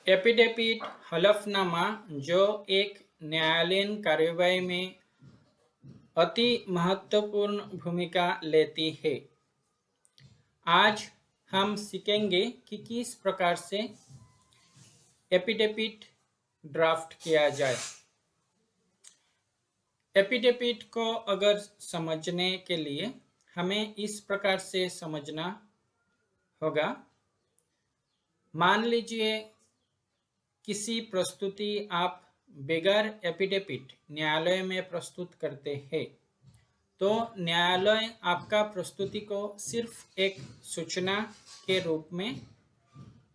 Affidavit हलफनामा जो एक न्यायालयीन कार्यवाही में अति महत्वपूर्ण भूमिका लेती है। आज हम सीखेंगे कि किस प्रकार से एफिडेविट ड्राफ्ट किया जाए। एफिडेविट को अगर समझने के लिए हमें इस प्रकार से समझना होगा। मान लीजिए किसी प्रस्तुति आप बगैर एफिडेविट न्यायालय में प्रस्तुत करते हैं, तो न्यायालय आपका प्रस्तुति को सिर्फ एक सूचना के रूप में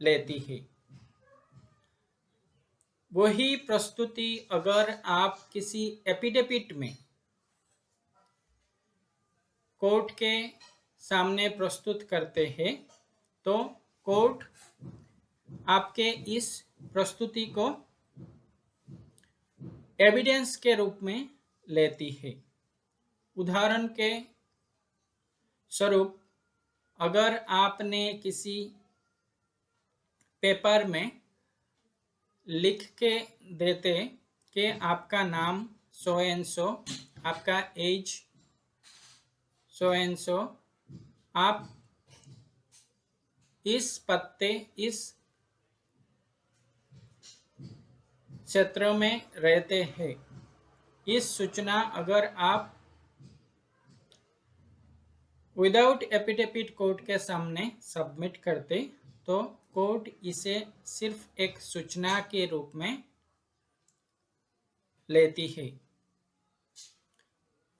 लेती है। वही प्रस्तुति अगर आप किसी एफिडेविट में कोर्ट के सामने प्रस्तुत करते हैं, तो कोर्ट आपके इस प्रस्तुति को एविडेंस के रूप में लेती है। उदाहरण के स्वरूप, अगर आपने किसी पेपर में लिख के देते कि आपका नाम सो एंड सो, आपका एज सो एंड सो, आप इस पते इस क्षेत्र में रहते हैं, इस सूचना अगर आप विदाउट एफिडेविट कोर्ट के सामने सबमिट करते, तो कोर्ट इसे सिर्फ एक सूचना के रूप में लेती है।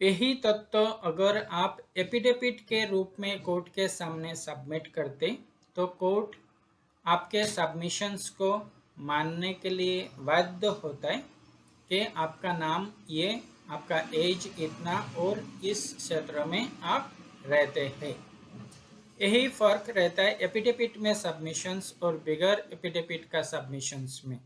यही तत्व अगर आप एफिडेविट के रूप में कोर्ट के सामने सबमिट करते, तो कोर्ट आपके सबमिशंस को मानने के लिए बाध्य होता है कि आपका नाम ये, आपका एज इतना और इस क्षेत्र में आप रहते हैं। यही फर्क रहता है एफिडेविट में सबमिशंस और बगैर एफिडेविट का सबमिशंस में।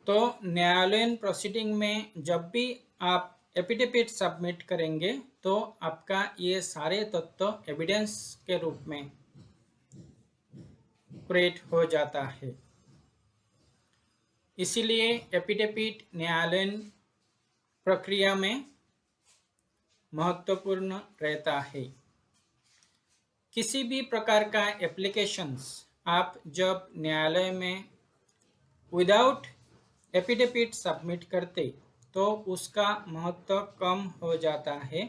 तो न्यायालयीन प्रोसीडिंग में जब भी आप एफिडेविट सबमिट करेंगे, तो आपका ये सारे तत्व एविडेंस के रूप में क्रिएट हो जाता है। इसीलिए एफिडेविट न्यायालयीन प्रक्रिया में महत्वपूर्ण रहता है। किसी भी प्रकार का एप्लीकेशंस आप जब न्यायालय में विदाउट एफिडेविट सबमिट करते, तो उसका महत्व कम हो जाता है।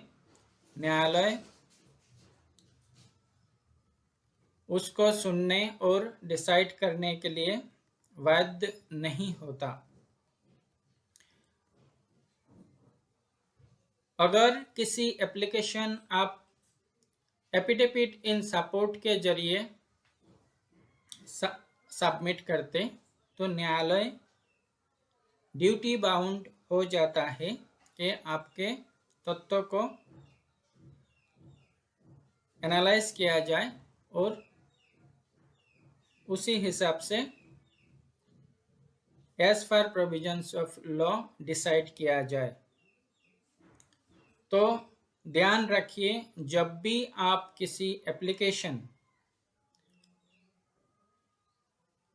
न्यायालय उसको सुनने और डिसाइड करने के लिए बाध्य नहीं होता। अगर किसी एप्लीकेशन आप एफिडेविट इन सपोर्ट के जरिए सबमिट करते, तो न्यायालय ड्यूटी बाउंड हो जाता है कि आपके तत्व को एनालाइज किया जाए और उसी हिसाब से as per provisions of law decide किया जाए। तो ध्यान रखिए, जब भी आप किसी एप्लीकेशन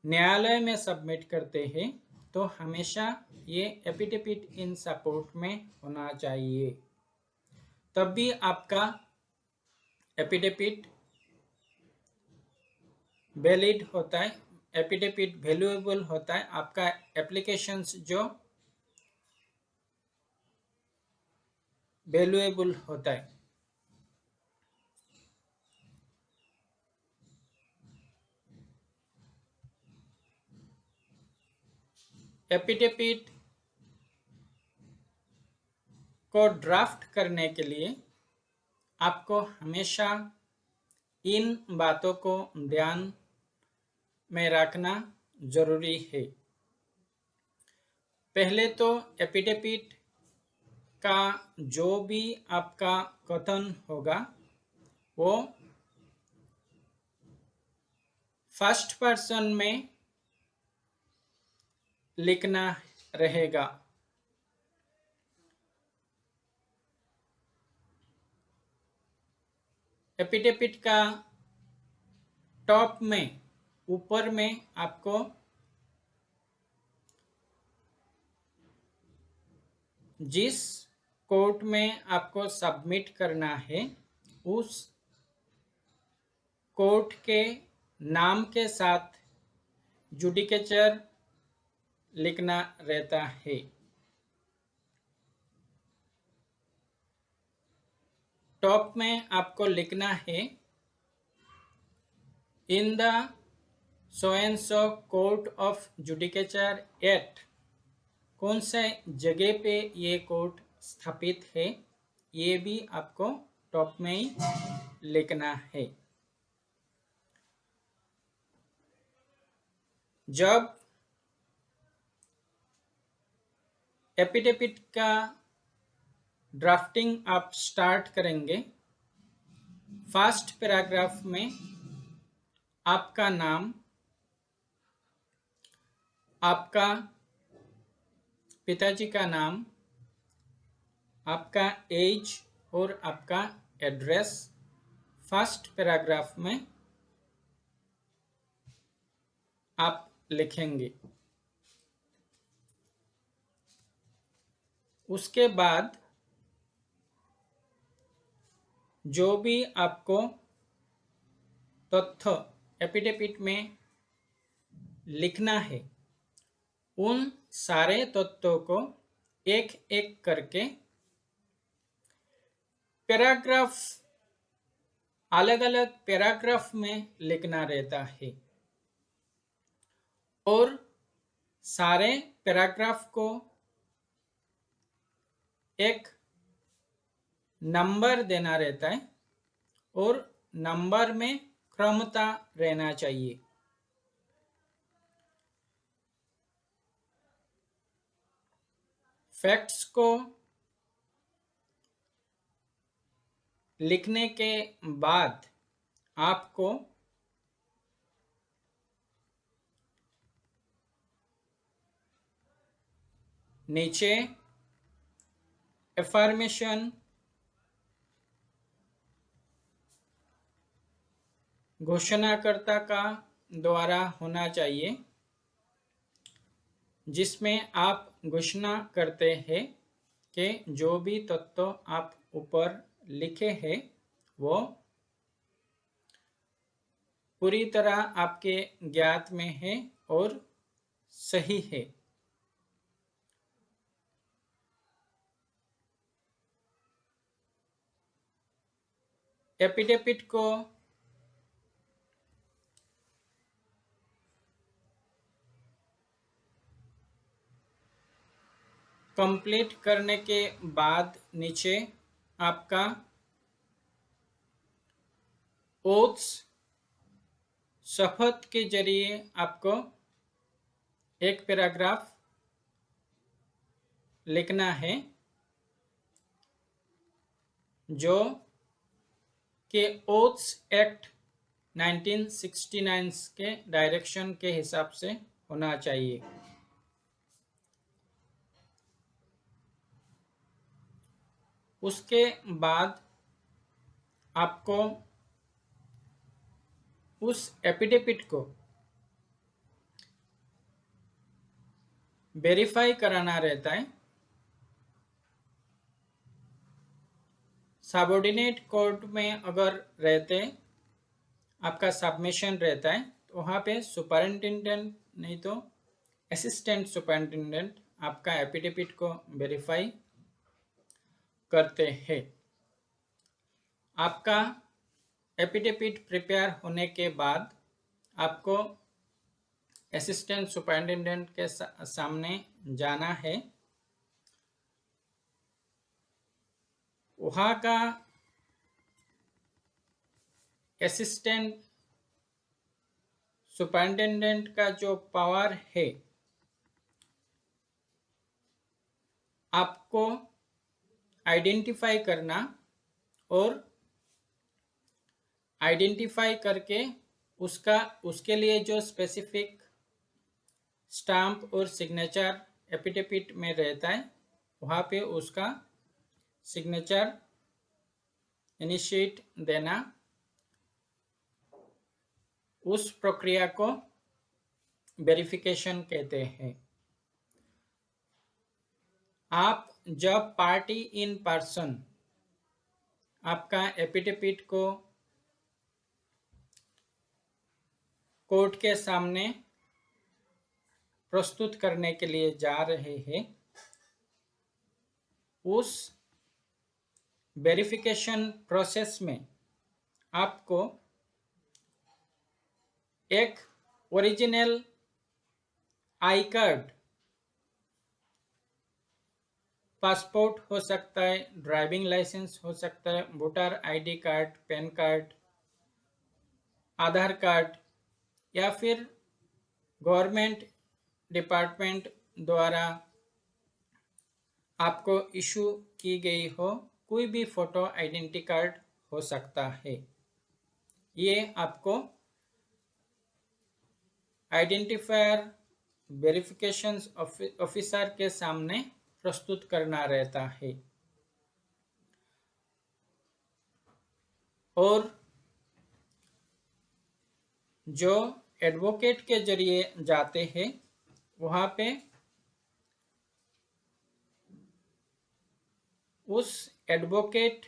न्यायालय में सबमिट करते हैं, तो हमेशा ये एफिडेविट इन सपोर्ट में होना चाहिए। तब भी आपका एफिडेविट वैलिड होता है, एफिडेविट वैल्यूएबल होता है। आपका एप्लीकेशंस जो वैल्यूएबल होता है। एफिडेविट को ड्राफ्ट करने के लिए आपको हमेशा इन बातों को ध्यान में रखना जरूरी है। पहले तो एफिडेविट का जो भी आपका कथन होगा, वो फर्स्ट पर्सन में लिखना रहेगा। एफिडेविट का टॉप में ऊपर में आपको जिस कोर्ट में आपको सबमिट करना है उस कोर्ट के नाम के साथ जुडिकेचर लिखना रहता है। टॉप में आपको लिखना है in the so and so court of judicature at, कौन से जगह पे ये कोर्ट स्थापित है, ये भी आपको टॉप में ही लिखना है। जब एपिडेविट का ड्राफ्टिंग आप स्टार्ट करेंगे, फर्स्ट पैराग्राफ में आपका नाम, आपका पिताजी का नाम, आपका एज और आपका एड्रेस फर्स्ट पैराग्राफ में आप लिखेंगे। उसके बाद जो भी आपको तथ्य एपिडेविट में लिखना है उन सारे तथ्यों को एक एक करके पैराग्राफ, अलग अलग पैराग्राफ में लिखना रहता है और सारे पैराग्राफ को एक नंबर देना रहता है और नंबर में क्रमता रहना चाहिए। फैक्ट्स को लिखने के बाद आपको नीचे एफर्मेशन, घोषणाकर्ता का द्वारा होना चाहिए, जिसमें आप घोषणा करते हैं कि जो भी तत्व आप ऊपर लिखे हैं वो पूरी तरह आपके ज्ञात में है और सही है। एपिडेविट को कंप्लीट करने के बाद नीचे आपका ओथ्स, शपथ के जरिए आपको एक पैराग्राफ लिखना है जो कि ओथ्स एक्ट 1969 के डायरेक्शन के हिसाब से होना चाहिए। उसके बाद आपको उस एपिडेविट को वेरीफाई कराना रहता है। सबऑर्डिनेट कोर्ट में अगर रहते आपका सबमिशन रहता है तो वहाँ पे सुपरिटेंडेंट नहीं तो असिस्टेंट सुपरिटेंडेंट आपका एपिडेविट को वेरीफाई करते हैं। आपका एपिडेविट प्रिपेयर होने के बाद आपको असिस्टेंट सुपरिटेंडेंट के सामने जाना है। वहाँ का असिस्टेंट सुपरिटेंडेंट का जो पावर है आपको आइडेंटिफाई करना और आइडेंटिफाई करके उसके लिए जो स्पेसिफिक स्टैम्प और सिग्नेचर एपिडेविट में रहता है वहाँ पे उसका सिग्नेचर इनिशिएट देना उस प्रक्रिया को वेरिफिकेशन कहते हैं। आप जब पार्टी इन पर्सन आपका एफिडेविट को कोर्ट के सामने प्रस्तुत करने के लिए जा रहे हैं, उस वेरिफिकेशन प्रोसेस में आपको एक ओरिजिनल आई कार्ड, पासपोर्ट हो सकता है, ड्राइविंग लाइसेंस हो सकता है, voter ID card, PAN card, Aadhaar card या फिर गवर्नमेंट डिपार्टमेंट द्वारा आपको इशू की गई हो कोई भी फोटो आइडेंटिटी कार्ड हो सकता है। ये आपको आइडेंटिफायर वेरिफिकेशन ऑफिसर के सामने प्रस्तुत करना रहता है। और जो एडवोकेट के जरिए जाते हैं वहाँ पे उस एडवोकेट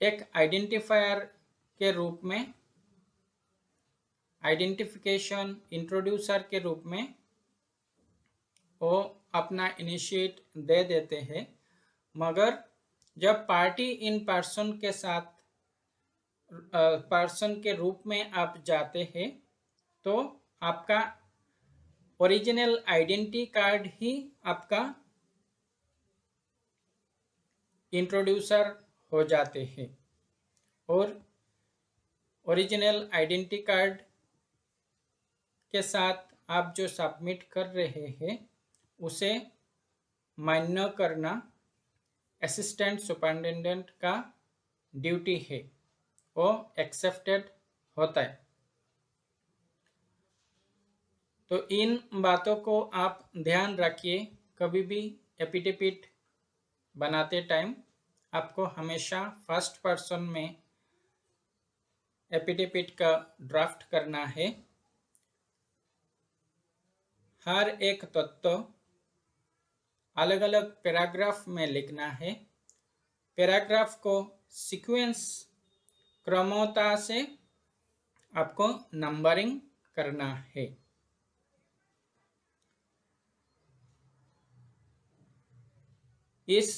एक आइडेंटिफायर के रूप में, आइडेंटिफिकेशन इंट्रोड्यूसर के रूप में वो अपना इनिशिएट दे देते हैं। मगर जब पार्टी इन पर्सन के साथ पर्सन के रूप में आप जाते हैं तो आपका ओरिजिनल आइडेंटिटी कार्ड ही आपका इंट्रोड्यूसर हो जाते हैं। और ओरिजिनल आइडेंटिटी कार्ड के साथ आप जो सबमिट कर रहे हैं उसे मान्य करना असिस्टेंट सुपरिटेंडेंट का ड्यूटी है, वो एक्सेप्टेड होता है। तो इन बातों को आप ध्यान रखिए। कभी भी एफिडेविट बनाते टाइम आपको हमेशा फर्स्ट पर्सन में एफिडेविट का ड्राफ्ट करना है। हर एक तत्व अलग अलग पैराग्राफ में लिखना है। पैराग्राफ को सीक्वेंस क्रमता से आपको नंबरिंग करना है। इस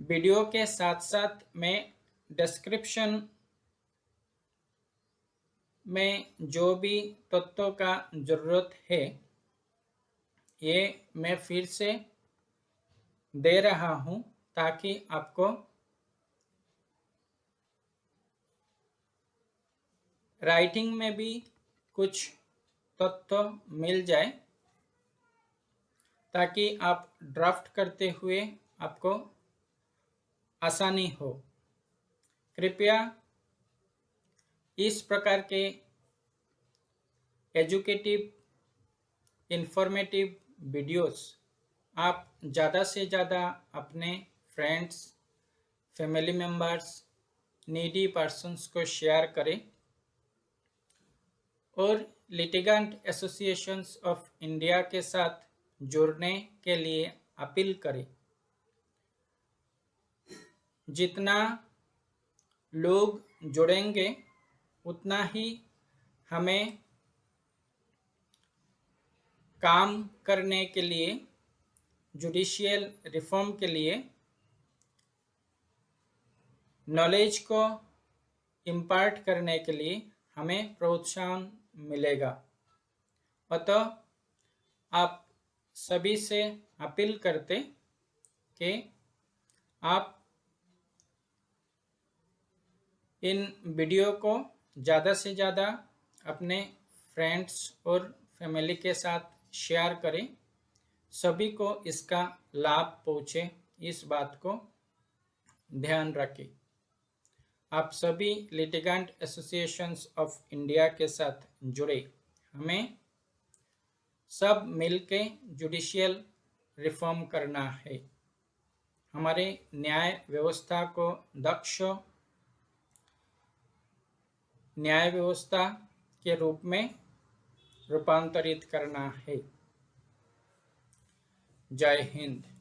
वीडियो के साथ साथ मैं डिस्क्रिप्शन में जो भी तत्वों का जरूरत है ये मैं फिर से दे रहा हूँ ताकि आपको राइटिंग में भी कुछ तत्व मिल जाए, ताकि आप ड्राफ्ट करते हुए आपको आसानी हो। कृपया इस प्रकार के एजुकेटिव इंफॉर्मेटिव वीडियोस आप ज़्यादा से ज़्यादा अपने friends, family members, needy persons को शेयर करें और लिटिगेंट एसोसिएशंस ऑफ इंडिया के साथ जुड़ने के लिए अपील करें। जितना लोग जुड़ेंगे उतना ही हमें काम करने के लिए, जुडिशियल रिफॉर्म के लिए नॉलेज को इम्पार्ट करने के लिए हमें प्रोत्साहन मिलेगा। अतः आप सभी से अपील करते कि आप इन वीडियो को ज़्यादा से ज़्यादा अपने फ्रेंड्स और फैमिली के साथ शेयर करें, सभी को इसका लाभ पहुँचे, इस बात को ध्यान रखें। आप सभी लिटिगेंट एसोसिएशंस ऑफ इंडिया के साथ जुड़े। हमें सब मिलके जुडिशियल रिफॉर्म करना है। हमारे न्याय व्यवस्था को दक्ष, न्याय व्यवस्था के रूप में रूपांतरित करना है। जय हिंद।